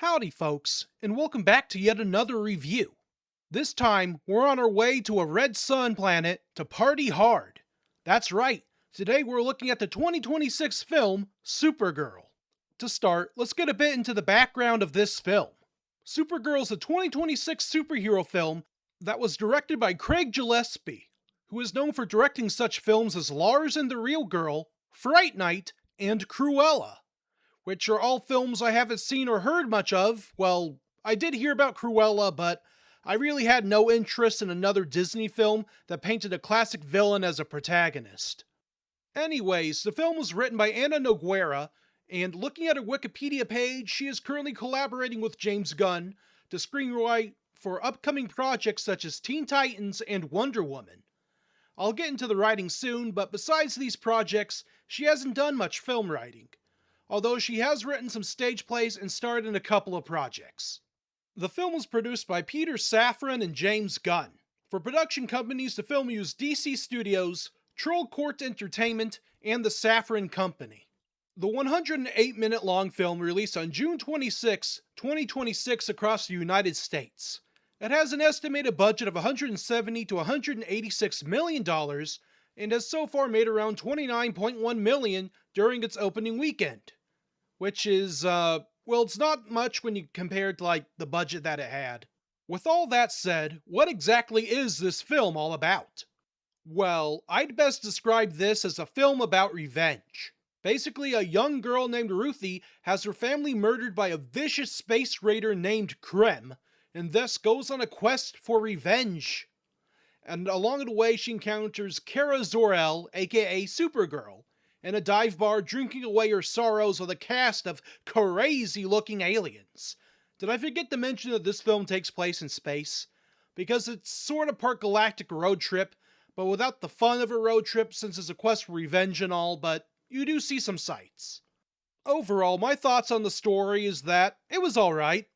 Howdy, folks, and welcome back to yet another review. This time, we're on our way to a red sun planet to party hard. That's right, today we're looking at the 2026 film, Supergirl. To start, let's get a bit into the background of this film. Supergirl is a 2026 superhero film that was directed by Craig Gillespie, who is known for directing such films as Lars and the Real Girl, Fright Night, and Cruella, which are all films I haven't seen or heard much of. Well, I did hear about Cruella, but I really had no interest in another Disney film that painted a classic villain as a protagonist. Anyways, the film was written by Anna Noguera, and looking at her Wikipedia page, she is currently collaborating with James Gunn to screenwrite for upcoming projects such as Teen Titans and Wonder Woman. I'll get into the writing soon, but besides these projects, she hasn't done much film writing, although she has written some stage plays and starred in a couple of projects. The film was produced by Peter Safran and James Gunn. For production companies, the film used DC Studios, Troll Court Entertainment, and the Safran Company. The 108-minute long film released on June 26, 2026 across the United States. It has an estimated budget of $170 to $186 million and has so far made around $29.1 million during its opening weekend. Which is, well, it's not much when you compare to, the budget that it had. With all that said, what exactly is this film all about? Well, I'd best describe this as a film about revenge. Basically, a young girl named Ruthie has her family murdered by a vicious space raider named Krem, and thus goes on a quest for revenge. And along the way, she encounters Kara Zor-El, aka Supergirl, in a dive bar drinking away her sorrows with a cast of crazy-looking aliens. Did I forget to mention that this film takes place in space? Because it's sort of part galactic road trip, but without the fun of a road trip since it's a quest for revenge and all, but you do see some sights. Overall, my thoughts on the story is that it was alright.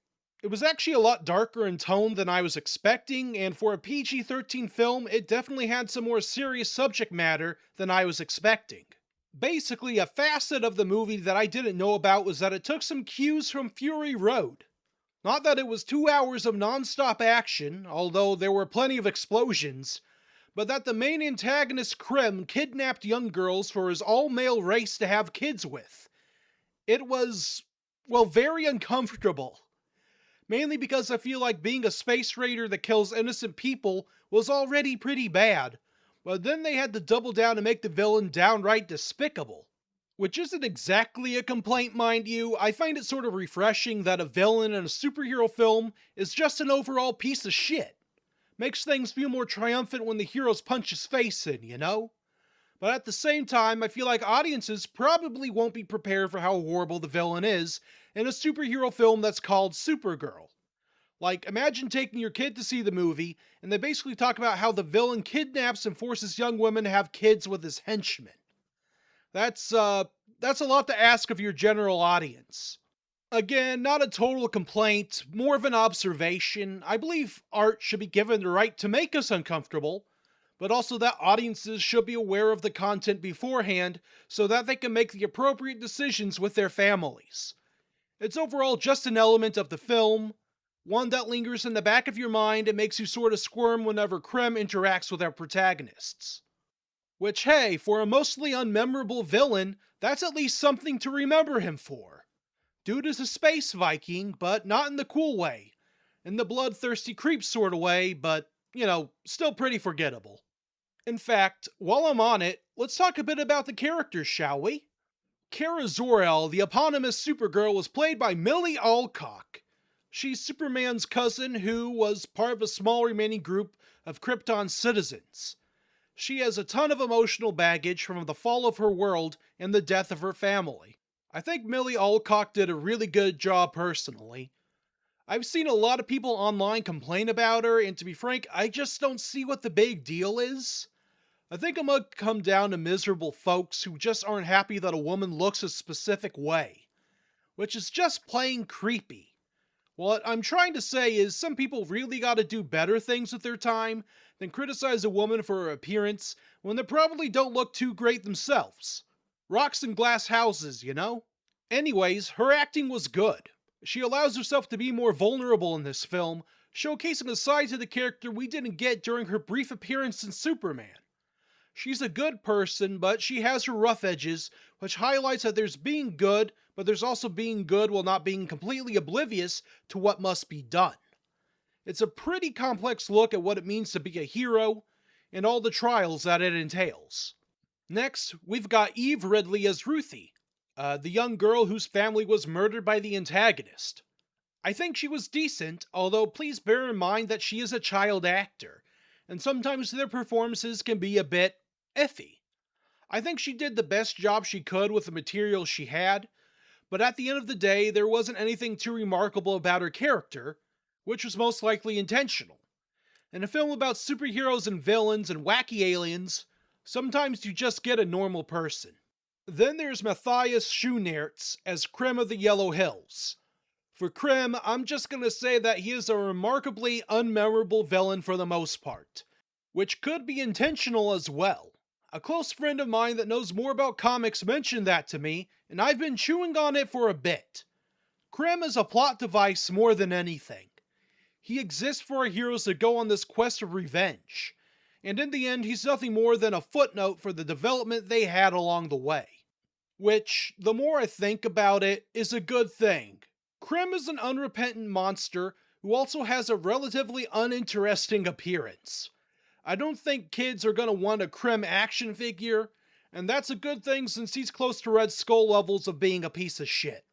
It was actually a lot darker in tone than I was expecting, and for a PG-13 film, it definitely had some more serious subject matter than I was expecting. Basically, a facet of the movie that I didn't know about was that it took some cues from Fury Road. Not that it was 2 hours of non-stop action, although there were plenty of explosions, but that the main antagonist Krem kidnapped young girls for his all-male race to have kids with. It was, well, very uncomfortable. Mainly because I feel like being a space raider that kills innocent people was already pretty bad, but then they had to double down and make the villain downright despicable. Which isn't exactly a complaint, mind you. I find it sort of refreshing that a villain in a superhero film is just an overall piece of shit. Makes things feel more triumphant when the heroes punch his face in, you know? But at the same time, I feel like audiences probably won't be prepared for how horrible the villain is in a superhero film that's called Supergirl. Like, imagine taking your kid to see the movie, and they basically talk about how the villain kidnaps and forces young women to have kids with his henchmen. That's a lot to ask of your general audience. Again, not a total complaint, more of an observation. I believe art should be given the right to make us uncomfortable, but also that audiences should be aware of the content beforehand so that they can make the appropriate decisions with their families. It's overall just an element of the film, one that lingers in the back of your mind and makes you sort of squirm whenever Krem interacts with our protagonists. Which, hey, for a mostly unmemorable villain, that's at least something to remember him for. Dude is a space Viking, but not in the cool way. In the bloodthirsty creep sort of way, but, still pretty forgettable. In fact, while I'm on it, let's talk a bit about the characters, shall we? Kara Zor-El, the eponymous Supergirl, was played by Millie Alcock. She's Superman's cousin who was part of a small remaining group of Krypton citizens. She has a ton of emotional baggage from the fall of her world and the death of her family. I think Millie Alcock did a really good job personally. I've seen a lot of people online complain about her, and to be frank, I just don't see what the big deal is. I think it might come down to miserable folks who just aren't happy that a woman looks a specific way, which is just plain creepy. What I'm trying to say is some people really gotta do better things with their time than criticize a woman for her appearance when they probably don't look too great themselves. Rocks and glass houses, you know? Anyways, her acting was good. She allows herself to be more vulnerable in this film, showcasing a side to the character we didn't get during her brief appearance in Superman. She's a good person, but she has her rough edges, which highlights that there's being good, but there's also being good while not being completely oblivious to what must be done. It's a pretty complex look at what it means to be a hero, and all the trials that it entails. Next, we've got Eve Ridley as Ruthie, the young girl whose family was murdered by the antagonist. I think she was decent, although please bear in mind that she is a child actor, and sometimes their performances can be a bit iffy. I think she did the best job she could with the material she had, but at the end of the day, there wasn't anything too remarkable about her character, which was most likely intentional. In a film about superheroes and villains and wacky aliens, sometimes you just get a normal person. Then there's Matthias Schoenaerts as Krim of the Yellow Hills. For Krim, I'm just gonna say that he is a remarkably unmemorable villain for the most part, which could be intentional as well. A close friend of mine that knows more about comics mentioned that to me, and I've been chewing on it for a bit. Krim is a plot device more than anything. He exists for our heroes to go on this quest of revenge, and in the end he's nothing more than a footnote for the development they had along the way. Which, the more I think about it, is a good thing. Krim is an unrepentant monster who also has a relatively uninteresting appearance. I don't think kids are going to want a Krim action figure, and that's a good thing since he's close to Red Skull levels of being a piece of shit.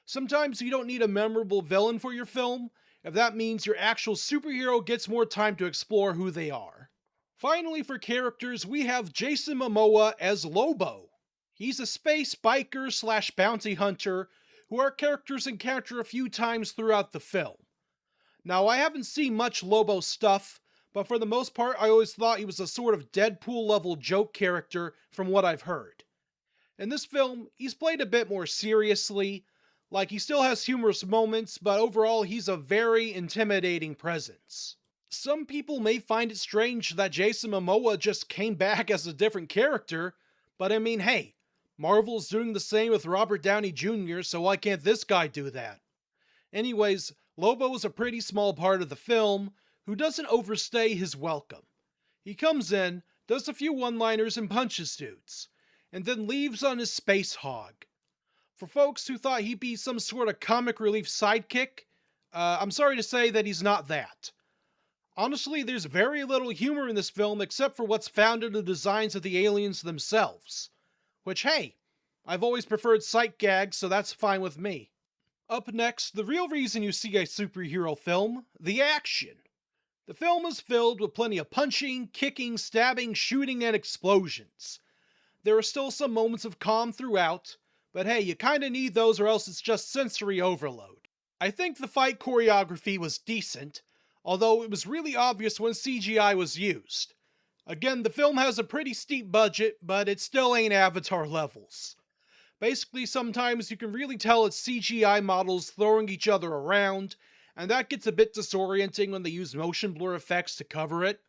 Sometimes you don't need a memorable villain for your film, if that means your actual superhero gets more time to explore who they are. Finally, for characters, we have Jason Momoa as Lobo. He's a space biker slash bounty hunter who our characters encounter a few times throughout the film. Now, I haven't seen much Lobo stuff, but for the most part, I always thought he was a sort of Deadpool level joke character from what I've heard. In this film, he's played a bit more seriously, like he still has humorous moments, but overall he's a very intimidating presence. Some people may find it strange that Jason Momoa just came back as a different character, but I mean, hey, Marvel's doing the same with Robert Downey Jr., so why can't this guy do that? Anyways, Lobo is a pretty small part of the film, who doesn't overstay his welcome. He comes in, does a few one-liners and punches dudes, and then leaves on his space hog. For folks who thought he'd be some sort of comic relief sidekick, I'm sorry to say that he's not that. Honestly, there's very little humor in this film except for what's found in the designs of the aliens themselves. Which, hey, I've always preferred sight gags, so that's fine with me. Up next, the real reason you see a superhero film, the action. The film is filled with plenty of punching, kicking, stabbing, shooting, and explosions. There are still some moments of calm throughout, but hey, you kinda need those or else it's just sensory overload. I think the fight choreography was decent, although it was really obvious when CGI was used. Again, the film has a pretty steep budget, but it still ain't Avatar levels. Basically, sometimes you can really tell it's CGI models throwing each other around, and that gets a bit disorienting when they use motion blur effects to cover it.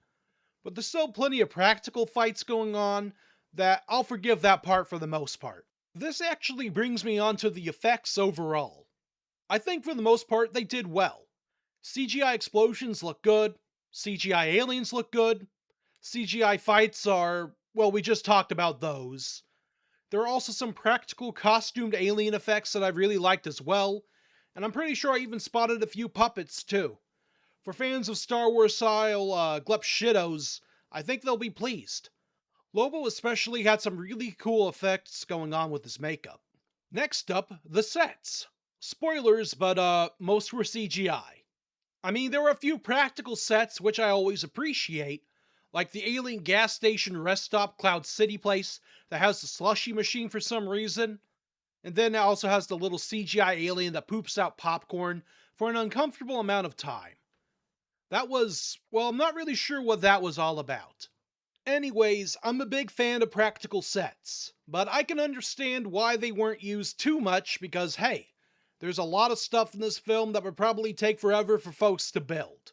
But there's still plenty of practical fights going on that I'll forgive that part for the most part. This actually brings me on to the effects overall. I think for the most part they did well. CGI explosions look good, CGI aliens look good, CGI fights are, well, we just talked about those. There are also some practical costumed alien effects that I really liked as well, and I'm pretty sure I even spotted a few puppets too. For fans of Star Wars style Glepshitos, I think they'll be pleased. Lobo especially had some really cool effects going on with his makeup. Next up, the sets. Spoilers, but most were CGI. I mean, there were a few practical sets which I always appreciate, like the alien gas station rest stop Cloud City place that has the slushy machine for some reason, and then it also has the little CGI alien that poops out popcorn for an uncomfortable amount of time. That was, well, I'm not really sure what that was all about. Anyways, I'm a big fan of practical sets, but I can understand why they weren't used too much because, hey, there's a lot of stuff in this film that would probably take forever for folks to build.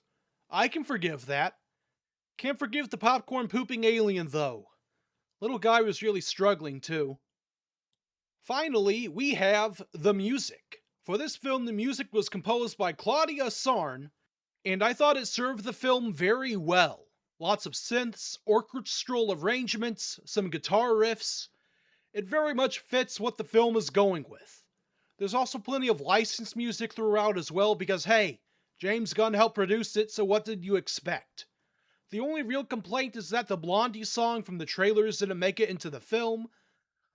I can forgive that. Can't forgive the popcorn pooping alien though. Little guy was really struggling too. Finally, we have the music. For this film, the music was composed by Claudia Sarn, and I thought it served the film very well. Lots of synths, orchestral arrangements, some guitar riffs. It very much fits what the film is going with. There's also plenty of licensed music throughout as well because hey, James Gunn helped produce it, so what did you expect? The only real complaint is that the Blondie song from the trailers didn't make it into the film.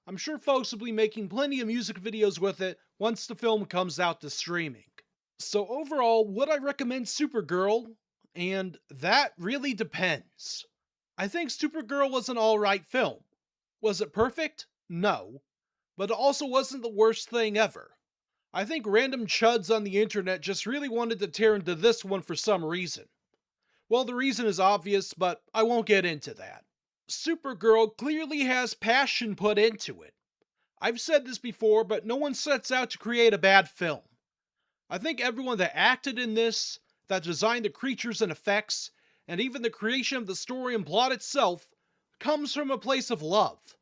I'm sure folks will be making plenty of music videos with it once the film comes out to streaming. So overall, would I recommend Supergirl? And that really depends. I think Supergirl was an alright film. Was it perfect? No. But it also wasn't the worst thing ever. I think random chuds on the internet just really wanted to tear into this one for some reason. Well, the reason is obvious, but I won't get into that. Supergirl clearly has passion put into it. I've said this before, but no one sets out to create a bad film. I think everyone that acted in this, that designed the creatures and effects, and even the creation of the story and plot itself, comes from a place of love.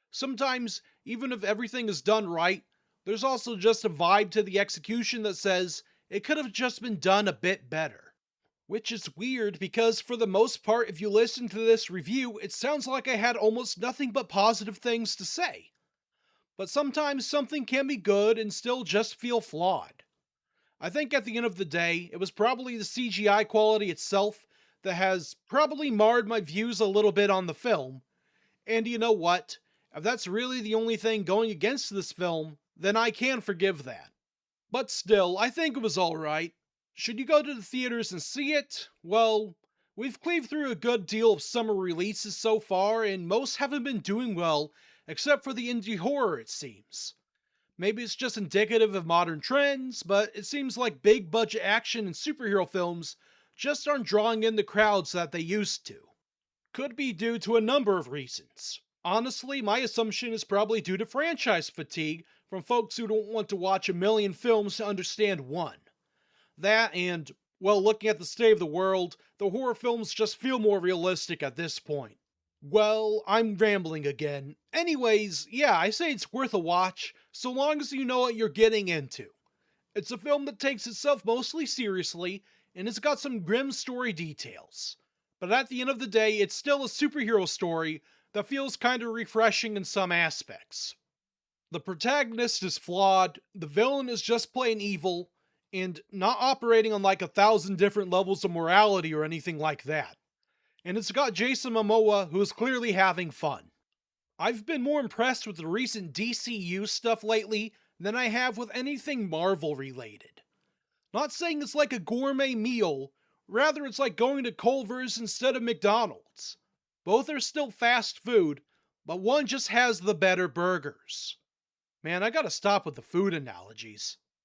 Sometimes, even if everything is done right, there's also just a vibe to the execution that says it could have just been done a bit better. Which is weird because for the most part, if you listen to this review, it sounds like I had almost nothing but positive things to say. But sometimes something can be good and still just feel flawed. I think at the end of the day, it was probably the CGI quality itself that has probably marred my views a little bit on the film. And you know what? If that's really the only thing going against this film, then I can forgive that. But still, I think it was alright. Should you go to the theaters and see it? Well, we've cleaved through a good deal of summer releases so far, and most haven't been doing well, except for the indie horror, it seems. Maybe it's just indicative of modern trends, but it seems like big budget action and superhero films just aren't drawing in the crowds that they used to. Could be due to a number of reasons. Honestly, my assumption is probably due to franchise fatigue from folks who don't want to watch a million films to understand one. That and, well, looking at the state of the world, the horror films just feel more realistic at this point. Well, I'm rambling again. Anyways, yeah, I say it's worth a watch, so long as you know what you're getting into. It's a film that takes itself mostly seriously, and it's got some grim story details. But at the end of the day, it's still a superhero story that feels kinda refreshing in some aspects. The protagonist is flawed, the villain is just plain evil, and not operating on like 1,000 different levels of morality or anything like that. And it's got Jason Momoa, who is clearly having fun. I've been more impressed with the recent DCU stuff lately than I have with anything Marvel related. Not saying it's like a gourmet meal, rather it's like going to Culver's instead of McDonald's. Both are still fast food, but one just has the better burgers. Man, I gotta stop with the food analogies.